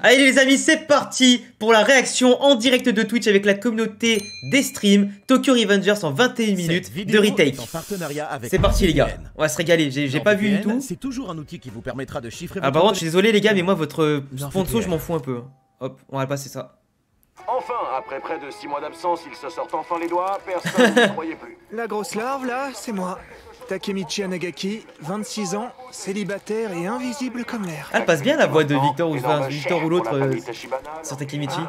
Allez les amis, c'est parti pour la réaction en direct de Twitch avec la communauté des streams Tokyo Revengers en 21 minutes de retake. C'est parti les gars, on va se régaler, j'ai pas vu du tout. C'est toujours un outil qui vous permettra de chiffrer. Ah par contre je suis désolé les gars, mais moi votre sponsor je m'en fous un peu. Hop, on va passer ça. Enfin, après près de 6 mois d'absence, ils se sortent enfin les doigts, personne ne croyait plus. La grosse larve là, c'est moi. Takemichi Anagaki, 26 ans, célibataire et invisible comme l'air. Elle passe bien la voix de Victor ou l'autre sur Takemichi.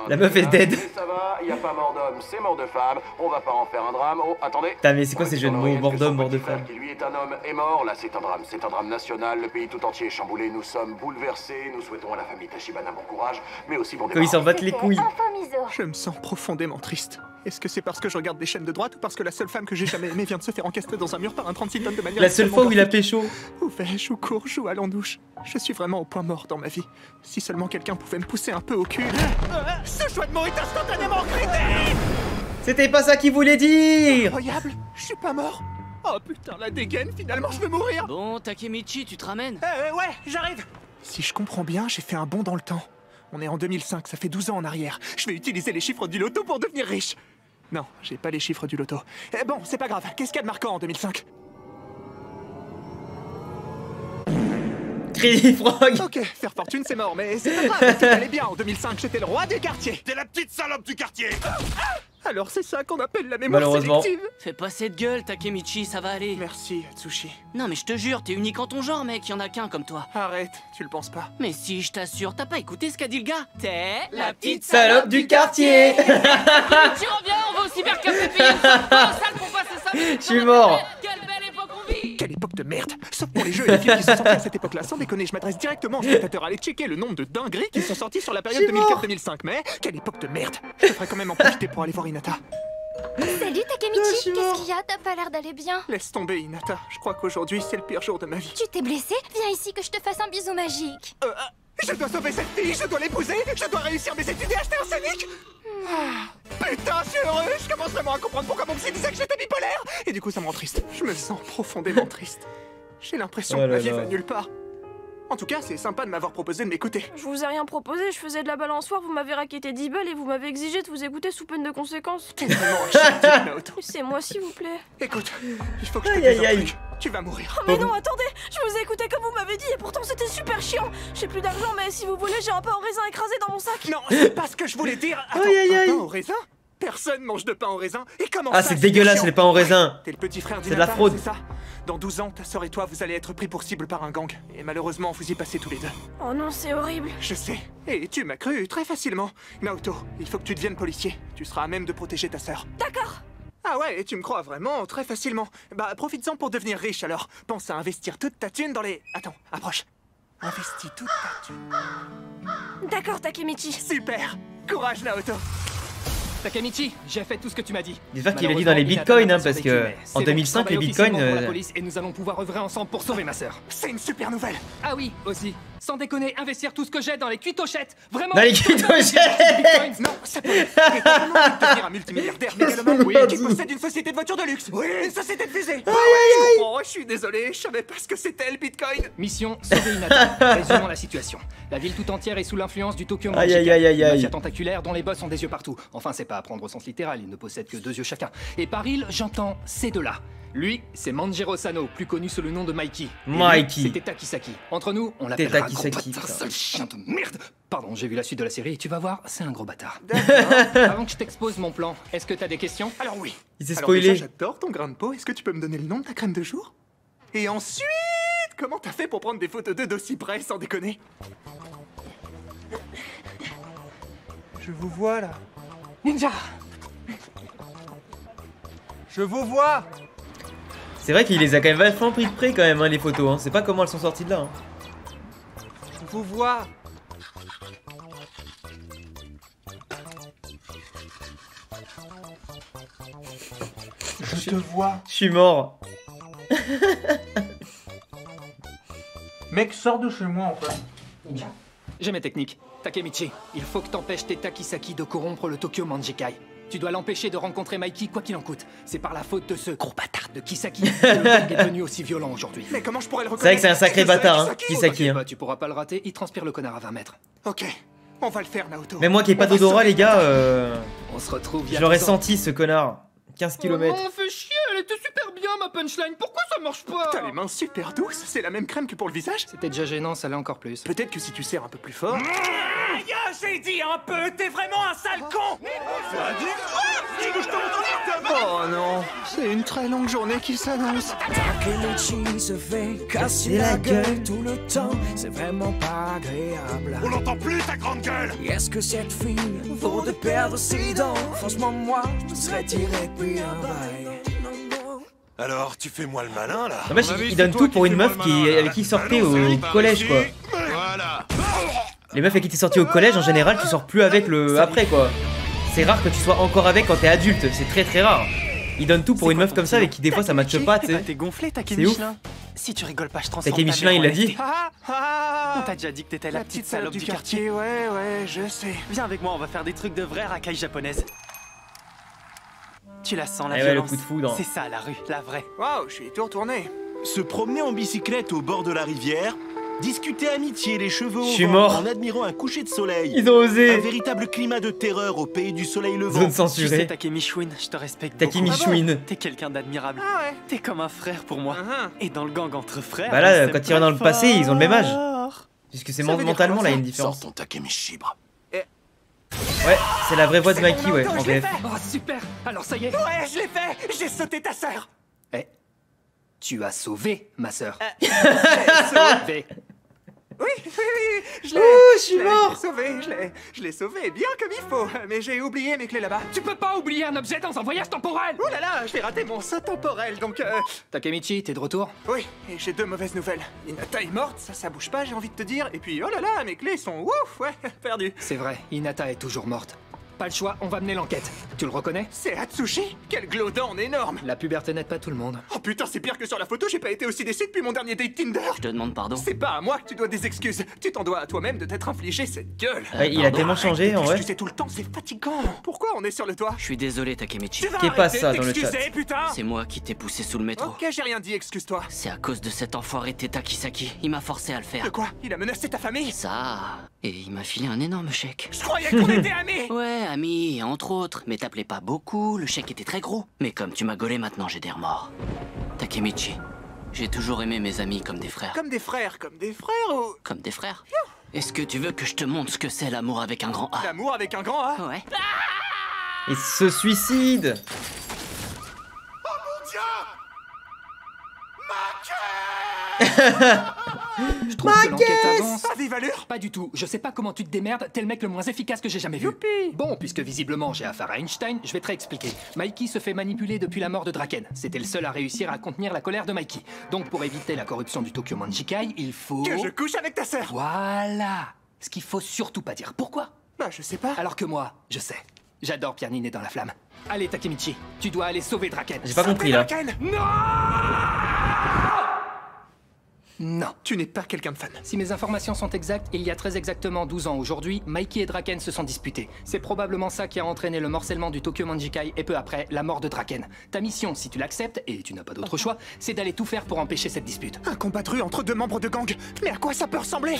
La meuf est dead. Mais ça va, y a pas mort d'homme, c'est mort de femme. On va pas en faire un drame. Oh, attendez. Putain, mais c'est quoi ces jeux de mots, mort d'homme, mort de femme? Qui lui est un homme est mort, là c'est un drame national. Le pays tout entier est chamboulé, nous sommes bouleversés. Nous souhaitons à la famille Tachibana bon courage, mais aussi bon Quand ils s'en battent les couilles. Je me sens profondément triste. Est-ce que c'est parce que je regarde des chaînes de droite ou parce que la seule femme que j'ai jamais aimée vient de se faire encastrer dans un mur par un 36 tonnes de manière... La seule fois où il a pécho. Où vais-je, où cours-je, où allons douche? Je suis vraiment au point mort dans ma vie. Si seulement quelqu'un pouvait me pousser un peu au cul. Ce choix de mot est instantanément critique. C'était pas ça qu'il voulait dire. Incroyable, je suis pas mort. Oh putain, la dégaine, finalement je vais mourir. Bon, Takemichi, tu te ramènes? Ouais, j'arrive. Si je comprends bien, j'ai fait un bond dans le temps. On est en 2005, ça fait 12 ans en arrière. Je vais utiliser les chiffres du loto pour devenir riche. Non, j'ai pas les chiffres du loto. Bon, c'est pas grave. Qu'est-ce qu'il y a de marquant en 2005? Crazy Frog. Ok, faire fortune c'est mort, mais c'est pas grave, tout allait bien en 2005, j'étais le roi du quartier. T'es la petite salope du quartier. Alors c'est ça qu'on appelle la mémoire Malheureusement. sélective. Fais pas cette gueule, Takemichi, ça va aller. Merci, Atsushi. Non mais je te jure, t'es unique en ton genre, mec, y'en a qu'un comme toi. Arrête, tu le penses pas? Mais si, je t'assure, t'as pas écouté ce qu'a dit le gars? T'es la petite Salope du quartier. Tu reviens, on va au cybercafé payer une salle pour passer ça. Je suis mort. Quelle belle époque on vit. Quelle époque de merde. Sauf pour les jeux et les films qui sont sortis à cette époque-là. Sans déconner, je m'adresse directement aux spectateurs. Allez checker le nombre de dingueries qui sont sortis sur la période 2004-2005. Mais quelle époque de merde. Je devrais quand même en profiter pour aller voir Hinata. Salut Takemichi, qu'est-ce qu'il y a? T'as pas l'air d'aller bien. Laisse tomber Hinata, je crois qu'aujourd'hui c'est le pire jour de ma vie. Tu t'es blessé? Viens ici que je te fasse un bisou magique. Je dois sauver cette fille, je dois l'épouser, je dois réussir mes études et acheter un Sonic. Putain, je suis heureux, je commence vraiment à comprendre pourquoi mon psy disait que j'étais bipolaire. Et du coup ça me rend triste, je me sens profondément triste. J'ai l'impression que ma vie va nulle part. En tout cas, c'est sympa de m'avoir proposé de m'écouter. Je vous ai rien proposé, je faisais de la balançoire, vous m'avez raquetté 10 balles et vous m'avez exigé de vous écouter sous peine de conséquences. T'es vraiment un chien, type, Naoto. C'est moi s'il vous plaît. Écoute, il faut que je te dise un truc. Tu vas mourir. Oh mais non, attendez, je vous ai écouté comme vous m'avez dit et pourtant c'était super chiant. J'ai plus d'argent mais si vous voulez, j'ai un pain au raisin écrasé dans mon sac. Non, c'est pas ce que je voulais dire. Attends, un pain au raisin? Personne mange de pain au raisin. Et comment ça? Ah c'est dégueulasse les pains au raisin. T'es le petit frère C'est de la fraude. C'est ça? Dans 12 ans, ta sœur et toi, vous allez être pris pour cible par un gang. Et malheureusement, vous y passez tous les deux. Oh non, c'est horrible. Je sais. Et tu m'as cru très facilement. Naoto, il faut que tu deviennes policier. Tu seras à même de protéger ta sœur. D'accord. Ah ouais, et tu me crois vraiment très facilement. Bah, profites-en pour devenir riche alors. Pense à investir toute ta thune dans les... Attends, approche. Investis toute ta thune. D'accord, Takemichi. Super. Courage, Naoto. Takemichi, j'ai fait tout ce que tu m'as dit. J'espère qu'il a dit dans les bitcoins hein, parce que en 2005 les bitcoins... Pour la police et nous allons pouvoir œuvrer ensemble pour sauver ma sœur. C'est une super nouvelle. Ah oui, aussi. Sans déconner, investir tout ce que j'ai dans les cuitochettes. Vraiment. Dans les cuitochettes. Non, ça peut. T'as vraiment envie de devenir un multimilliardaire mégalomane qui possède une société de voitures de luxe. Oui. Une société de fusée. Je comprends, je suis désolé, je savais pas ce que c'était le bitcoin. Mission, sauver Hinata. Résumons la situation. La ville tout entière est sous l'influence du Tokyo Aïe, Manjikai, aïe, aïe, aïe, une aïe. mafia tentaculaire dont les boss ont des yeux partout. Enfin, c'est pas à prendre au sens littéral, ils ne possèdent que 2 yeux chacun. Et par il, j'entends ces deux-là. Lui, c'est Manjiro Sano, plus connu sous le nom de Mikey. Et Mikey. lui, c'est Teta Kisaki. Entre nous, on l'appellera Teta gros Kisaki, bâtard, putain. sale chien de merde. Pardon, j'ai vu la suite de la série et tu vas voir, c'est un gros bâtard. D'accord. Avant que je t'expose mon plan, est-ce que t'as des questions? Alors oui. Il s'est Alors spoilé. déjà, j'adore ton grain de peau. Est-ce que tu peux me donner le nom de ta crème de jour? Et ensuite, comment t'as fait pour prendre des photos d'eux d'aussi près, sans déconner? Je vous vois là. Ninja. Je vous vois. C'est vrai qu'il les a quand même vachement pris de près quand même hein, les photos hein. C'est pas comment elles sont sorties de là hein. Je vous vois. Je te vois. Je suis mort. Mec, sors de chez moi en fait. J'ai mes techniques. Takemichi, il faut que t'empêches Teta Kisaki de corrompre le Tokyo Manjikai. Tu dois l'empêcher de rencontrer Mikey quoi qu'il en coûte. C'est par la faute de ce gros bâtard de Kisaki que le gang est devenu aussi violent aujourd'hui. Mais comment je pourrais le C'est vrai que reconnaître? c'est un sacré bâtard, hein, Kisaki. Bah, tu pourras pas le rater, il transpire le connard à 20 mètres. Ok, on va le faire, Naoto. Mais moi qui ai pas On va d'odorat, sauver les gars, On se retrouve je l'aurais senti ce connard. 15 Oh km. non, fais chier, elle était super bien ma punchline, pourquoi ça marche pas? T'as les mains super douces, c'est la même crème que pour le visage? C'était déjà gênant, ça l'est encore plus. Peut-être que si tu serres un peu plus fort... J'ai dit un peu, t'es vraiment un sale con! Oh non, c'est une très longue journée qui s'annonce. Takemichi se fait casser la gueule tout le temps, c'est vraiment pas agréable. On l'entend plus ta grande gueule. Est-ce que cette fille vaut de perdre ses dents? Franchement moi, je me serais tiré depuis un bail. Alors, tu fais moi le malin là? En fait, il donne tout pour une meuf avec qui il sortait au collège, quoi. Voilà. Les meufs avec qui t'es sorti au collège, en général, tu sors plus avec le après, quoi. C'est rare que tu sois encore avec quand t'es adulte, c'est très très rare. Il donne tout pour une meuf comme ça avec qui des fois ça matche pas, tu sais. T'es gonflé, C'est ouf. Si tu rigoles pas, je transforme Taki Michelin, il l'a dit. On t'a déjà dit que t'étais la petite salope du quartier. Ouais, je sais. Viens avec moi, on va faire des trucs de vraie racaille japonaise. Tu la sens, la Eh ouais, le violence. coup de foudre. C'est ça, la rue, la vraie. Waouh, je suis tout retourné. Se promener en bicyclette au bord de la rivière, discuter amitié, les cheveux au Je suis vent, mort. en admirant un coucher de soleil. Ils ont osé. Un véritable climat de terreur au pays du soleil levant. Zone Tu sais, censurée. Takemi Chouin, je te respecte Taki beaucoup. Michouin. T'es quelqu'un d'admirable. Ah ouais. T'es comme un frère pour moi. Et dans le gang entre frères... Bah là, on s'aime quand il revient dans le très passé, ils ont le même âge. fort. Puisque c'est Ça veut dire mentalement quoi, là, il y a ça une différence. Sors ton Takemichibre. Ouais, c'est la vraie voix de Mikey, ouais, en Je l'ai VF. fait. Oh super, alors ça y est. Ouais, je l'ai fait. J'ai sauté ta sœur. Eh, tu as sauvé ma sœur. J'ai Sauvé. Oui, je l'ai. je suis mort. Je l'ai sauvé bien comme il faut. Mais j'ai oublié mes clés là-bas. Tu peux pas oublier un objet dans un voyage temporel. Oh là là, j'ai raté mon saut temporel, donc Takemichi, t'es de retour? Oui, et j'ai deux mauvaises nouvelles. Hinata est morte, ça bouge pas, j'ai envie de te dire. Et puis, oh là là, mes clés sont ouf, ouais, perdues. C'est vrai, Hinata est toujours morte. Pas le choix, on va mener l'enquête. Tu le reconnais? C'est Atsushi. Quel glodon énorme. La puberté n'aide pas tout le monde. Oh putain, c'est pire que sur la photo, j'ai pas été aussi déçu depuis mon dernier date Tinder. Je te demande pardon. C'est pas à moi que tu dois des excuses. Tu t'en dois à toi-même de t'être infligé cette gueule. Ouais, il a tellement changé en vrai. Tu sais tout le temps, c'est fatigant. Pourquoi on est sur le toit? Je suis désolé, Takemichi. Tu vas Qu'est pas arrêter ça de dans le t'excuser, chat. putain. C'est moi qui t'ai poussé sous le métro. Ok, j'ai rien dit, excuse-toi. C'est à cause de cet enfoiré Teta Kisaki. Il m'a forcé à le faire. De quoi? Il a menacé ta famille? Ça. Et il m'a filé un énorme chèque. Je croyais qu'on était amis. Ouais, ami, entre autres. Mais t'appelais pas beaucoup, le chèque était très gros. Mais comme tu m'as gaulé maintenant, j'ai des remords. Takemichi, j'ai toujours aimé mes amis comme des frères. Comme des frères ou... Comme des frères. Est-ce que tu veux que je te montre ce que c'est l'amour avec un grand A? L'amour avec un grand A? Ouais. Il se suicide. Je trouve que l'enquête avance. À vive allure. Pas du tout. Je sais pas comment tu te démerdes, t'es le mec le moins efficace que j'ai jamais vu. Youpi. Bon, puisque visiblement j'ai affaire à Einstein, je vais te réexpliquer. Mikey se fait manipuler depuis la mort de Draken. C'était le seul à réussir à contenir la colère de Mikey. Donc pour éviter la corruption du Tokyo Manjikai, il faut... Que je couche avec ta sœur. Voilà. Ce qu'il faut surtout pas dire. Pourquoi? Bah, je sais pas. Alors que moi, je sais. J'adore Pierre Ninet dans la flamme. Allez, Takemichi, tu dois aller sauver Draken. J'ai pas compris là. Non. Tu n'es pas quelqu'un de fun. Si mes informations sont exactes, il y a très exactement 12 ans aujourd'hui, Mikey et Draken se sont disputés. C'est probablement ça qui a entraîné le morcellement du Tokyo Manjikai et peu après, la mort de Draken. Ta mission, si tu l'acceptes, et tu n'as pas d'autre choix, c'est d'aller tout faire pour empêcher cette dispute. Un combat de rue entre deux membres de gang. Mais à quoi ça peut ressembler?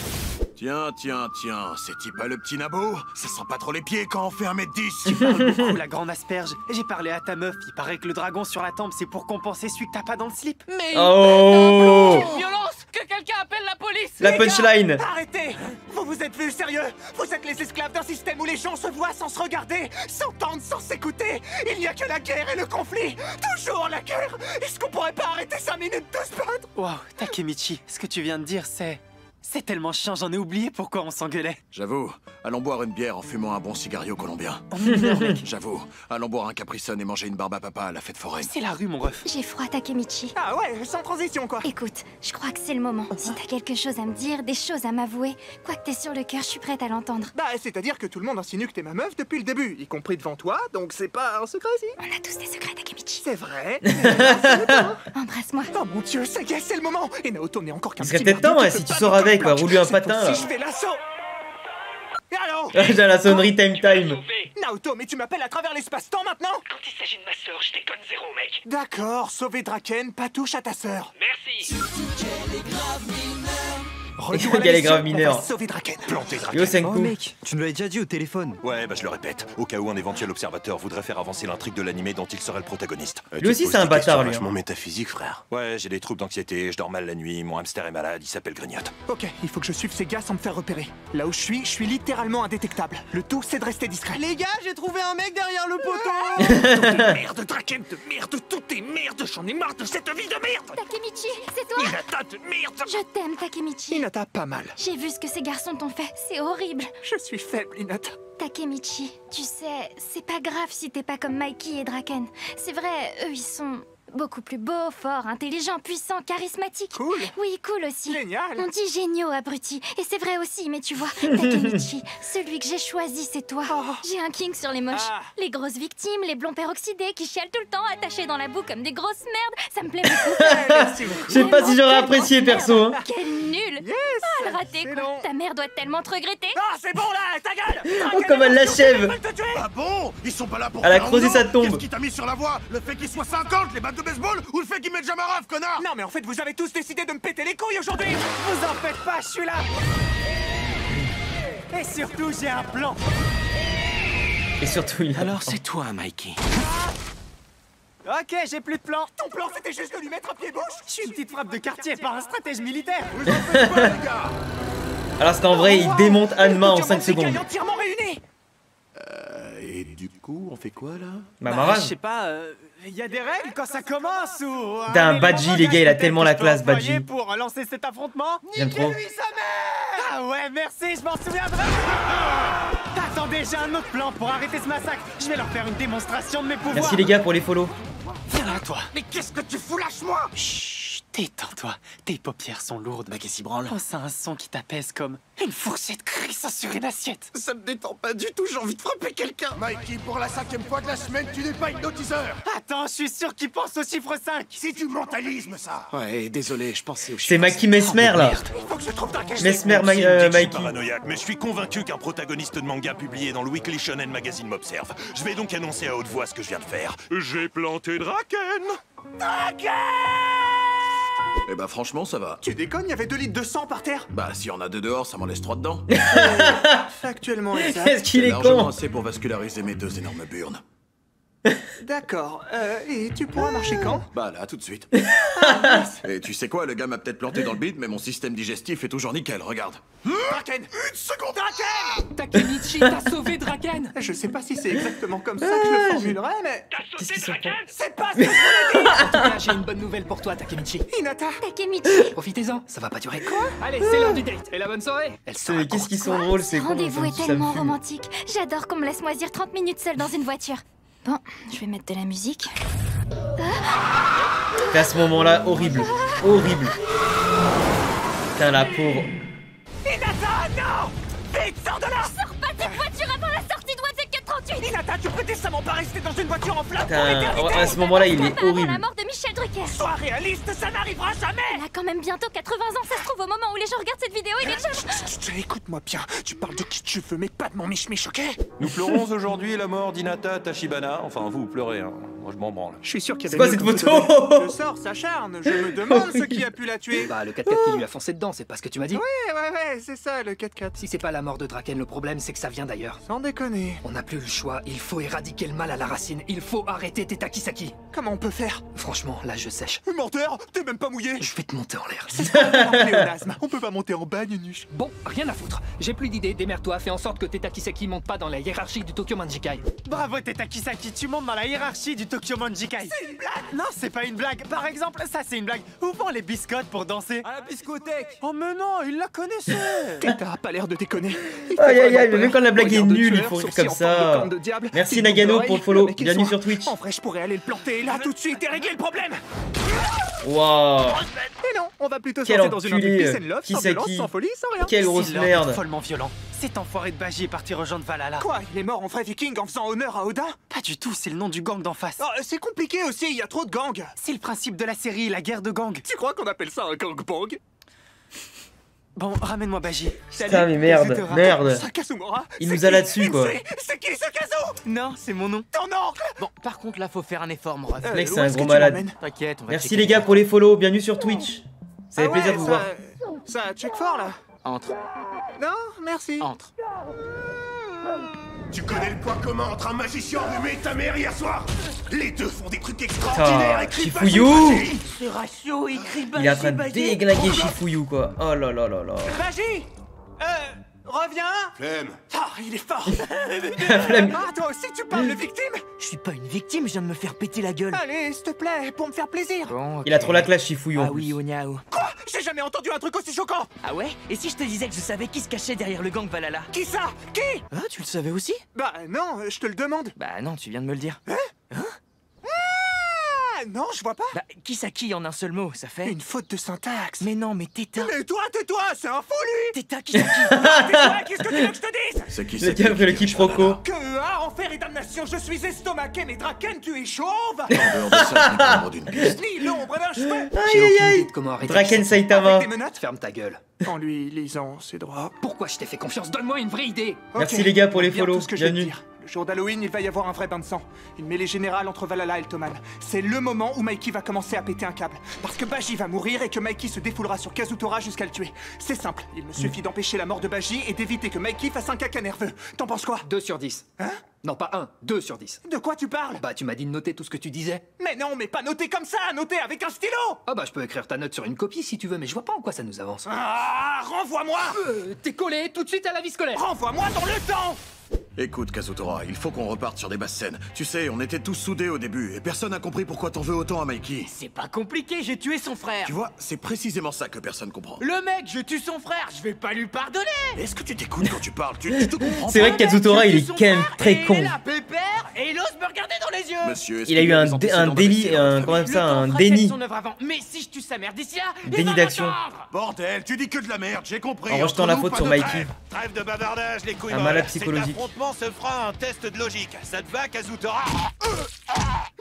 Tiens, c'est-il pas le petit Nabo? Ça sent pas trop les pieds quand on fait 1m10. Tu parles beaucoup, la grande asperge. J'ai parlé à ta meuf, il paraît que le dragon sur la tempe, c'est pour compenser celui que t'as pas dans le slip. Mais Oh, Quelle violence! Que quelqu'un appelle la police! la Les gars, punchline. Arrêtez! Vous êtes plus sérieux? Vous êtes les esclaves d'un système où les gens se voient sans se regarder, s'entendent sans s'écouter. Il n'y a que la guerre et le conflit. Toujours la guerre. Est-ce qu'on pourrait pas arrêter 5 minutes de se battre? Waouh, Takemichi, ce que tu viens de dire, c'est tellement chiant, j'en ai oublié pourquoi on s'engueulait. J'avoue, allons boire une bière en fumant un bon cigario colombien. J'avoue, allons boire un Capri-Sun et manger une barbe à papa à la fête foraine. C'est la rue, mon ref. J'ai froid, Takemichi. Ah ouais, sans transition quoi. Écoute, je crois que c'est le moment. Si t'as quelque chose à me dire, des choses à m'avouer, quoi que t'aies sur le cœur, je suis prête à l'entendre. Bah, c'est-à-dire que tout le monde insinue que t'es ma meuf depuis le début, y compris devant toi, donc c'est pas un secret si. On a tous des secrets, Takemichi. C'est vrai. Embrasse-moi. Oh mon dieu, ça y est, c'est le moment. Et Naoto n'est encore qu'un Il serait petit peut-être temps, merdier ouais, qui si peut tu pas sors battre avec, un bloc. roule-lui un C'est patin, là. Si je fais l'assaut. Allons, J'ai la sonnerie time. Naoto, mais tu m'appelles à travers l'espace-temps maintenant? Quand il s'agit de ma sœur, je déconne zéro, mec. D'accord, sauver Draken, pas touche à ta sœur. Merci. Regarde les graves mineurs. Sauver Draken. Planter Draken. Yo Senku. Oh mec, tu nous l'avais déjà dit au téléphone. Ouais, bah je le répète, au cas où un éventuel observateur voudrait faire avancer l'intrigue de l'animé dont il serait le protagoniste. Lui aussi c'est un bâtard lui. Vachement métaphysique, frère. Ouais, j'ai des troubles d'anxiété, je dors mal la nuit, mon hamster est malade, il s'appelle Grignotte. Ok, il faut que je suive ces gars sans me faire repérer. Là où je suis littéralement indétectable. Le tout, c'est de rester discret. Les gars, j'ai trouvé un mec derrière le poteau. Merde, Draken de merde, tout est merde, j'en ai marre de cette vie de merde. Takemichi, c'est toi? Hinata de merde. Je t'aime, Takemichi. Hinata, pas mal. J'ai vu ce que ces garçons t'ont fait, c'est horrible. Je suis faible, Hinata. Takemichi, tu sais, c'est pas grave si t'es pas comme Mikey et Draken. C'est vrai, eux ils sont beaucoup plus beaux, forts, intelligents, puissants, charismatiques. Cool. Oui, cool aussi. Génial. On dit géniaux, abrutis. Et c'est vrai aussi, mais tu vois, Takemichi, celui que j'ai choisi, c'est toi. Oh. J'ai un king sur les moches. Ah. Les grosses victimes, les blonds peroxydés qui chialent tout le temps, attachés dans la boue comme des grosses merdes. Ça me plaît beaucoup. Je sais pas si j'aurais apprécié perso. Hein. Quel nul. Yes. Ah, le raté, quoi. Ta mère doit tellement te regretter. Ah, c'est bon là, ta gueule. Oh comme elle l'achève. Ah bon? Ils sont pas là pour Elle a faire un creusé nom. sa tombe. Qu'est-ce qui t'a mis sur la voie? Le fait qu'il soit 50, les battes de baseball, ou le fait qu'il mette jamais un rave, connard? Non, mais en fait, vous avez tous décidé de me péter les couilles aujourd'hui. Vous en faites pas, je suis là. Et surtout, j'ai un plan. Et surtout il a... Alors c'est toi, Mikey. Ok, j'ai plus de plan. Ton plan, c'était juste de lui mettre un pied gauche. Je suis une petite frappe de quartier, pas un stratège militaire. Vous en faites pas, les gars? Alors c'est en vrai, il démonte Hanma en 5 secondes. Entièrement réunis. Et du coup, on fait quoi là? Bah Je marrage. sais pas, y a des règles quand ça commence ou... D'un Badji, les gars, il a tellement la classe, Badji. Pour lancer cet affrontement. J'aime trop. Niquez-lui sa mère. Ah ouais, merci, je m'en souviendrai. Attendez, j'ai un autre plan pour arrêter ce massacre. Je vais leur faire une démonstration de mes pouvoirs. Merci les gars pour les follow. Viens là, toi. Mais qu'est-ce que tu fous, lâche-moi. Chut, détends-toi. Tes paupières sont lourdes. Bah qu'est-ce qui branle? Oh, c'est un son qui t'apaise comme une fourchette crissant sur une assiette. Ça me détend pas du tout, j'ai envie de frapper quelqu'un. Mikey, pour la 5e fois de la semaine, tu n'es pas hypnotiseur. Attends, je suis sûr qu'il pense au chiffre 5. C'est du mentalisme, ça. Ouais, désolé, je pensais au C'est Mikey Mesmer là. Il faut que je trouve Draken. Mesmer Je suis Mikey. paranoïaque, mais je suis convaincu qu'un protagoniste de manga publié dans le Weekly Shonen Magazine m'observe. Je vais donc annoncer à haute voix ce que je viens de faire. J'ai planté Draken. Eh bah franchement ça va. Tu déconnes, il y avait 2 litres de sang par terre. Bah si on a 2 dehors, ça m'en laisse 3 dedans. Factuellement exact. Est-ce qu'il est largement con? assez pour vasculariser mes 2 énormes burnes. D'accord. Et tu pourras marcher quand? Bah là, tout de suite. Et tu sais quoi, le gars m'a peut-être planté dans le bide, mais mon système digestif est toujours nickel, regarde. Draken! Une seconde! Draken! Takemichi, t'as sauvé Draken. Je sais pas si c'est exactement comme ça que je le formulerais, mais... Qu'est-ce qu'ils sont cons? C'est pas ce que je voulais dire! En tout cas, j'ai une bonne nouvelle pour toi, Takemichi. Hinata! Takemichi, Profitez-en, ça va pas durer. Quoi? Allez, c'est l'heure du date. Et la bonne soirée. Elle sera Qu'est-ce qu'ils sont drôles ces cons. rendez-vous est Ça me tellement fume. romantique. J'adore qu'on me laisse moisir 30 minutes seule dans une voiture. Bon, je vais mettre de la musique. Et à ce moment-là, horrible. Horrible. Putain la pauvre. Hinata, non! Vite, sors de là! Sors pas de cette voiture avant la sortie de Wazekia 38! Hinata, tu peux décemment pas rester dans une voiture en flamme pour Putain, l'éternité! à ce moment-là, il est Avant la horrible. mort de Michel Drucker. Sois réaliste, ça n'arrivera jamais! Elle a quand même bientôt 80 ans, ça se trouve au moment où les gens regardent cette vidéo, il est déjà... Chut, écoute-moi bien, tu parles de qui tu veux, mais pas de mon mich-mich, ok? Nous pleurons aujourd'hui la mort d'Hinata Tachibana. Enfin, vous pleurez, hein. Moi je m'en branle. Je suis sûr qu'il y a C'est quoi cette photo? Le sort s'acharne, je me demande ce qui a pu la tuer. Bah, le 4x4 qui lui a foncé dedans, c'est pas ce que tu m'as dit? Ouais, c'est ça, le 4x4. Si c'est pas la mort de Draken, le problème c'est que ça vient d'ailleurs. Sans déconner. On n'a plus le choix, il faut éradiquer le mal à la racine, il faut arrêter tes Takisaki. Comment on peut faire? Franchement, là je sèche. Menteur, t'es même pas mouillé. Je vais te monter en l'air. C'est ce qu'on appelle un pléonasme. On peut pas monter en bas, Nunuche. Bon, rien à foutre. J'ai plus d'idées, démerde-toi, fais en sorte que tes Takisaki montent pas dans la hiérarchie du Tokyo Manjikai. Bravo, Takisaki, tu montes dans la hiérarchie du Tokyo Manjikai. C'est une blague! Non, c'est pas une blague. Par exemple, ça c'est une blague. Où vont les biscottes pour danser? À la biscothèque. Oh mais non, il la connaissait. Teta a pas l'air de déconner. Aïe aïe aïe, même quand la blague est nulle, il faut rire comme ça. Merci Nagano pour le follow, bienvenue sur Twitch. En vrai, je pourrais aller le planter là tout de suite et régler le problème. Waouh. Et non, on va plutôt Quel sortir dans une enculé, peace and love, sans violence, Kisaki. sans folie, sans rien. Quelle grosse Lord est merde. follement violent. Cet enfoiré de Baji est parti rejoindre Valhalla. Quoi? Il est mort en vrai viking en faisant honneur à Odin? Pas du tout, c'est le nom du gang d'en face. Oh, c'est compliqué aussi, il y a trop de gangs. C'est le principe de la série, la guerre de gang. Tu crois qu'on appelle ça un gangbang? Bon, ramène-moi Baji. Putain, mais merde, merde. Sakazumura, Il nous a là-dessus, quoi. C'est qui ce Kazu? Non, c'est mon nom. Ton oncle? Bon, par contre, là, faut faire un effort, mon ref. Ce mec, c'est un gros malade. T'inquiète, on va Merci checker. les gars pour les follow, bienvenue sur Twitch. Ça fait plaisir de vous voir. Ça check fort, là. Entre. Non, merci. Entre. Tu connais le point commun entre un magicien enrhumé et ta mère hier soir? Les deux font des trucs extraordinaires et crient Shifuyu! C'est ratio, il crie Il est en train de déglinguer Shifuyu, quoi. Oh là là là là. Baji! Reviens! Flemme. Ah, il est fort! Flemme. Ah, toi aussi, tu parles de victime? Je suis pas une victime, je viens de me faire péter la gueule. Allez, s'il te plaît, pour me faire plaisir. Bon, Il a trop la classe, Shifuyu. Ah oui, Onyao. Quoi? J'ai jamais entendu un truc aussi choquant! Ah ouais? Et si je te disais que je savais qui se cachait derrière le gang Valhalla? Qui ça? Qui? Ah, tu le savais aussi? Bah non, je te le demande. Bah non, tu viens de me le dire. Ah, non, je vois pas. Bah, Kisaki en un seul mot, ça fait... Une faute de syntaxe. Mais non, mais Teta. Mais toi, tais-toi, c'est un fou, lui. Teta Kisaki. Tais-toi, qu'est-ce que tu veux que je te dise? C'est qui Le gars fait le quiproquo. Que enfer et damnation, je suis estomaqué, mais Draken, tu es chauve. En dehors de ça, je l'ombre d'une piste. Ni l'ombre d'un cheveu. J'ai aucune idée de comment arrêter. Draken Saitama. Avec des menottes. Ferme ta gueule. En lui lisant ses droits. Pourquoi je t'ai fait confiance? Donne-moi une vraie idée. Merci les gars pour les Bien follow, tout ce que je vais te bienvenue. dire. Le jour d'Halloween, il va y avoir un vrai bain de sang. Une mêlée générale entre Valhalla et le Toman. C'est le moment où Mikey va commencer à péter un câble. Parce que Baji va mourir et que Mikey se défoulera sur Kazutora jusqu'à le tuer. C'est simple, il me suffit d'empêcher la mort de Baji et d'éviter que Mikey fasse un caca nerveux. T'en penses quoi? 2 sur 10. Hein? Non, pas 1, 2 sur 10. De quoi tu parles? Bah, tu m'as dit de noter tout ce que tu disais. Mais non, mais pas noter comme ça, noter avec un stylo! Ah bah, je peux écrire ta note sur une copie si tu veux, mais je vois pas en quoi ça nous avance. Ah, renvoie-moi! T'es collé tout de suite à la vie scolaire. Renvoie-moi dans le temps! Écoute, Kazutora, il faut qu'on reparte sur des basses scènes. Tu sais, on était tous soudés au début, et personne n'a compris pourquoi t'en veux autant à Mikey. C'est pas compliqué, j'ai tué son frère. Tu vois, c'est précisément ça que personne comprend. Le mec, je tue son frère, je vais pas lui pardonner. Est-ce que tu t'écoutes quand tu parles? Tu te comprends C'est vrai que Kazutora, il est quand même très con. Il est là, pépère, et il ose me regarder dans les yeux. Monsieur, Il a eu un délit, comment ça, un déni. Son œuvre avant. Mais si je tue sa mère d'ici là, Déni d'action. Bordel, tu dis que de la merde, j'ai compris. En rejetant Entre la nous, faute pas sur de Mikey. trêve. Trêve de bavardage, les couilles Un molles. malade psychologique. Cet affrontement se fera un test de logique. Ça te va, Kazutora?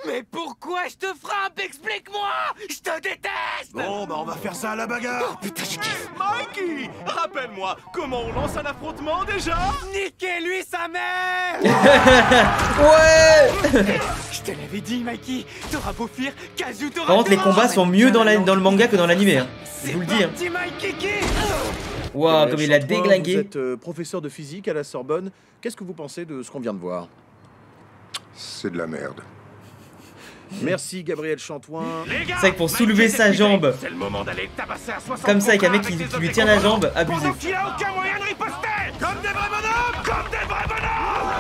Mais pourquoi je te frappe? Explique-moi. Je te déteste. Bon, bah on va faire ça à la bagarre. Oh putain, je kiffe. Mikey, rappelle-moi, comment on lance un affrontement déjà? Niquez-lui sa mère. Ouais. Je te l'avais dit, Mikey. T'auras beau fuir, Kazutora. Par contre, les combats sont mieux dans le manga que dans l'animé. Hein. Je vous le dis. Hein. Petit Mikey. Waouh, comme il a déglingué. Vous êtes professeur de physique à la Sorbonne. Qu'est-ce que vous pensez de ce qu'on vient de voir? C'est de la merde. Merci Gabriel Chantoin. C'est vrai que pour soulever sa jambe, C'est le moment d'aller tabasser à 60 comme ça, avec un mec qui lui tient la jambe, abusé. pendant qu'il a aucun moyen de riposter. Comme des vrais bonhommes. Comme des vrais bonhommes.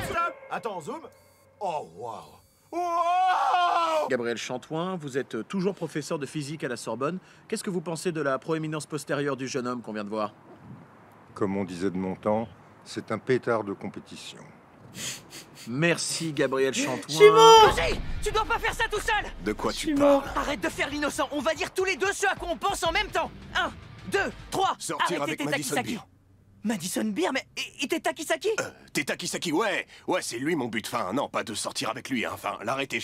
Stop. Attends, zoom. Oh, waouh. Wow. Gabriel Chantoin, vous êtes toujours professeur de physique à la Sorbonne. Qu'est-ce que vous pensez de la proéminence postérieure du jeune homme qu'on vient de voir? Comme on disait de mon temps, c'est un pétard de compétition. Merci Gabriel Chantoin. Je suis mort. Roger, tu dois pas faire ça tout seul. De quoi Je tu suis parles? mort. Arrête de faire l'innocent. On va dire tous les deux ce à quoi on pense en même temps. 1, 2, 3. Sortir avec Madison Beer. Madison Beer, mais et t'es Takisaki? T'es Takisaki, ouais, c'est lui mon but. Enfin, non, pas de sortir avec lui, hein. Enfin, l'arrêter,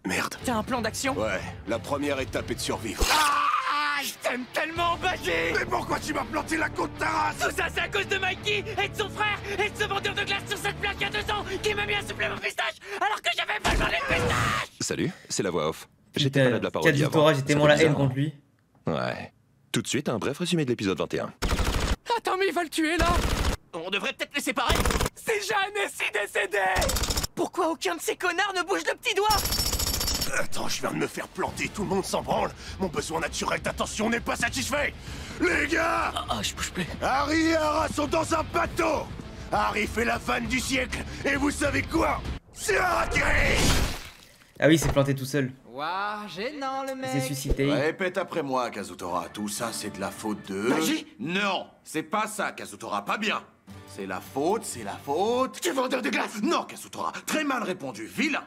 Merde. T'as un plan d'action? Ouais, la première étape est de survivre. Ah, je t'aime tellement, Baji. Mais pourquoi tu m'as planté la côte ta race? Tout ça, c'est à cause de Mikey et de son frère et de ce vendeur de glace sur cette plaque il y a 2 ans qui m'a mis un supplément pistache alors que j'avais pas besoin de pistache. Salut, c'est la voix off. J'étais malade de la parodie Kazutora, avant. j'ai Ça tellement fait la haine bizarre, contre lui. Ouais. Tout de suite, un bref résumé de l'épisode 21. Attends, mais il va le tuer là. On devrait peut-être les séparer. C'est Jeanne si décédé. Pourquoi aucun de ces connards ne bouge le petit doigt? Attends, je viens de me faire planter, tout le monde s'en branle. Mon besoin naturel d'attention n'est pas satisfait. Les gars! Je bouge plus. Harry et Ara sont dans un bateau. Harry fait la vanne du siècle. Et vous savez quoi? C'est raté. Ah oui, il s'est planté tout seul. Waouh, gênant le mec. Il s'est suicidé. Répète après moi, Kazutora. Tout ça, c'est de la faute de... Baji? Non, c'est pas ça, Kazutora, pas bien. C'est la faute... Tu vendeur de glace? Non, Kazutora, très mal répondu, vilain.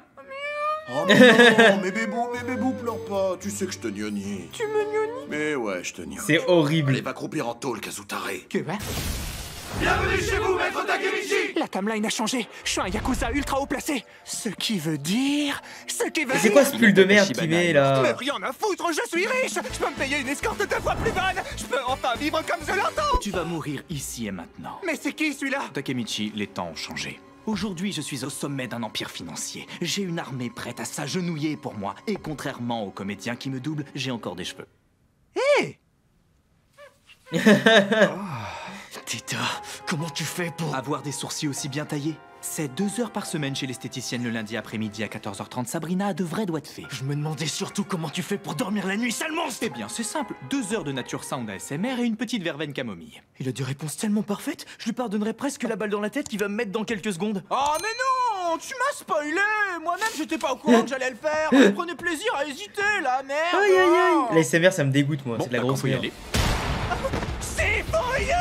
Oh mais non, mais bébou, pleure pas. Tu sais que je te gnognis. Tu me gnognis? Mais ouais, je te gnognis. C'est horrible. Allez, va croupir en tôle, Kazutare. Que va? Bienvenue chez vous, maître Takemichi. La timeline a changé. Je suis un Yakuza ultra haut placé. Ce qui veut dire... C'est quoi ce pull de merde qu'il met là? Mais rien à foutre, je suis riche. Je peux me payer une escorte 2 fois plus bonne. Je peux enfin vivre comme je l'entends. Tu vas mourir ici et maintenant. Mais c'est qui celui-là? Takemichi, les temps ont changé. Aujourd'hui, je suis au sommet d'un empire financier. J'ai une armée prête à s'agenouiller pour moi. Et contrairement aux comédiens qui me doublent, j'ai encore des cheveux. Hé! Tita, comment tu fais pour avoir des sourcils aussi bien taillés? C'est 2 heures par semaine chez l'esthéticienne le lundi après-midi à 14h30. Sabrina a de vrais doigts de fée. Je me demandais surtout comment tu fais pour dormir la nuit, sale monstre! Eh bien, c'est simple. 2 heures de nature sound ASMR et une petite verveine camomille. Il a des réponses tellement parfaites, je lui pardonnerais presque la balle dans la tête qu'il va me mettre dans quelques secondes. Oh mais non! Tu m'as spoilé! Moi-même, j'étais pas au courant que j'allais le faire. Je prenais plaisir à hésiter, là, merde! Aïe aïe aïe! L'ASMR, ça me dégoûte, moi. Bon, c'est de la grosse merde. C'est furieux!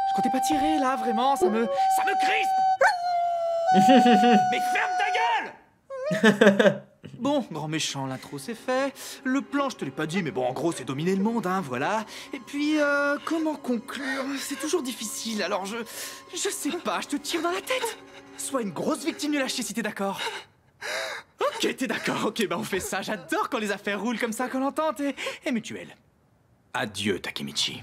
Je comptais pas tirer, là, vraiment, ça me crispe! Mais ferme ta gueule! Bon, grand méchant, l'intro c'est fait. Le plan, je te l'ai pas dit, mais bon, en gros, c'est dominer le monde, hein, voilà. Et puis, comment conclure? C'est toujours difficile, alors je sais pas, je te tire dans la tête. Sois une grosse victime du lâcher si t'es d'accord. Ok, t'es d'accord, ok, bah on fait ça. J'adore quand les affaires roulent comme ça, quand l'entente est mutuelle. Adieu, Takemichi.